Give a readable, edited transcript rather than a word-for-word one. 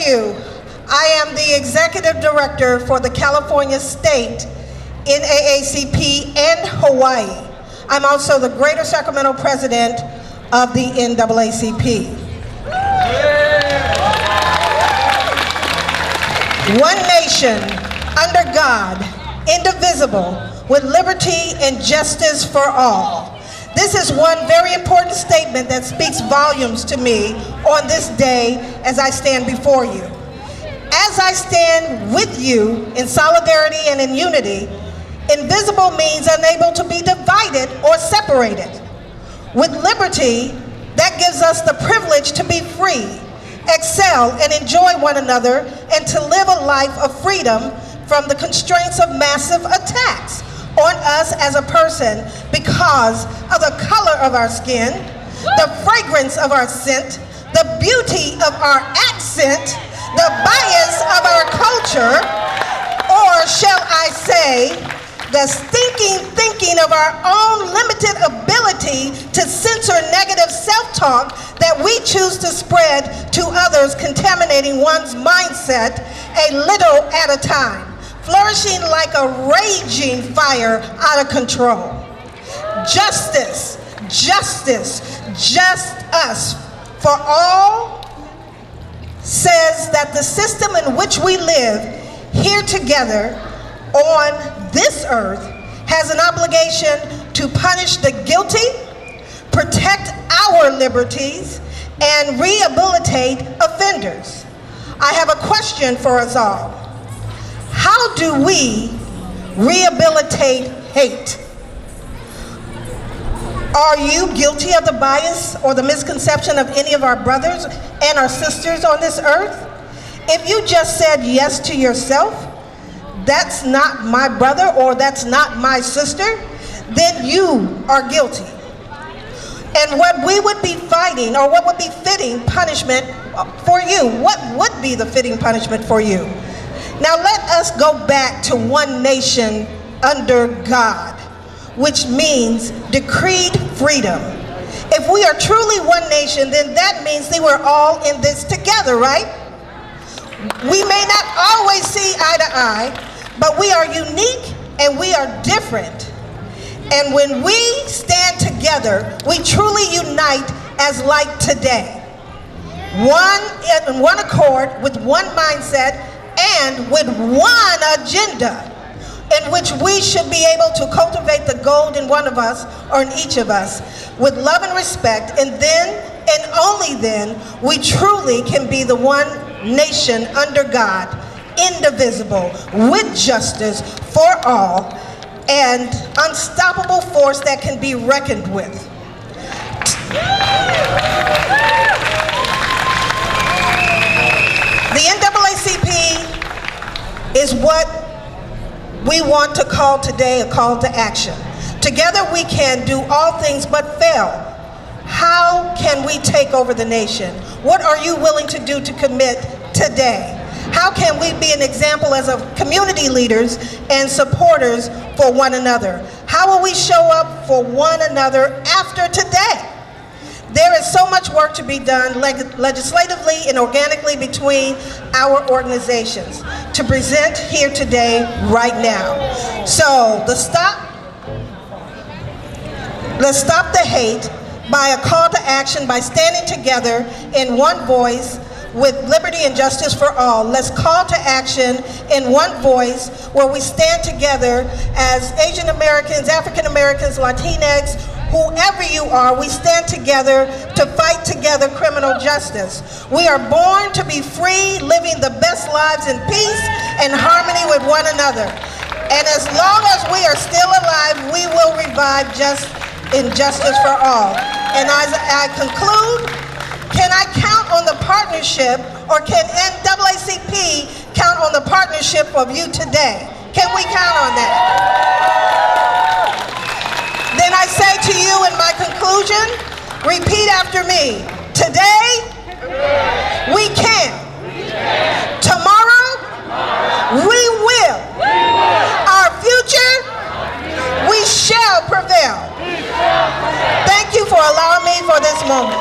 you, I am the Executive Director for the California State NAACP and Hawaii. I'm also the Greater Sacramento President of the NAACP. One nation, under God, indivisible, with liberty and justice for all. This is one very important statement that speaks volumes to me on this day as I stand before you. As I stand with you in solidarity and in unity, invisible means unable to be divided or separated. With liberty, that gives us the privilege to be free, excel and enjoy one another, and to live a life of freedom from the constraints of massive attacks on us as a person because of the color of our skin, the fragrance of our scent, the beauty of our accent, the bias of our culture, or shall I say, the stinking thinking of our own limited ability to censor negative self-talk that we choose to spread to others, contaminating one's mindset a little at a time, flourishing like a raging fire out of control. Justice, justice, just us for all says that the system in which we live here together on this earth has an obligation to punish the guilty, protect our liberties, and rehabilitate offenders. I have a question for us all. How do we rehabilitate hate? Are you guilty of the bias or the misconception of any of our brothers and our sisters on this earth? If you just said yes to yourself, that's not my brother or that's not my sister, then you are guilty. And what we would be fighting, or what would be fitting punishment for you? What would be the fitting punishment for you? Now let us go back to one nation under God, which means decreed freedom. If we are truly one nation, then that means that we're all in this together, right? We may not always see eye to eye, but we are unique and we are different. And when we stand together, we truly unite as like today. In one accord, with one mindset, and with one agenda, in which we should be able to cultivate the gold in one of us, or in each of us, with love and respect, and then, and only then, we truly can be the one nation under God, indivisible, with justice for all, and unstoppable force that can be reckoned with. The NAACP is what we want to call today a call to action. Together we can do all things but fail. How can we take over the nation? What are you willing to do to commit today? How can we be an example as a community leaders and supporters for one another? How will we show up for one another after today? There is so much work to be done legislatively and organically between our organizations to present here today, right now. So let's stop the hate by a call to action, by standing together in one voice with liberty and justice for all. Let's call to action in one voice where we stand together as Asian Americans, African Americans, Latinx, whoever you are, we stand together to fight together criminal justice. We are born to be free, living the best lives in peace and harmony with one another. And as long as we are still alive, we will revive justice for all. And as I conclude, can I count on the partnership, or can NAACP count on the partnership of you today? Can we count on that? Then I say to you in my conclusion, repeat after me. Today, we can. Tomorrow, we will. Our future, we shall prevail. Thank you for allowing me for this moment.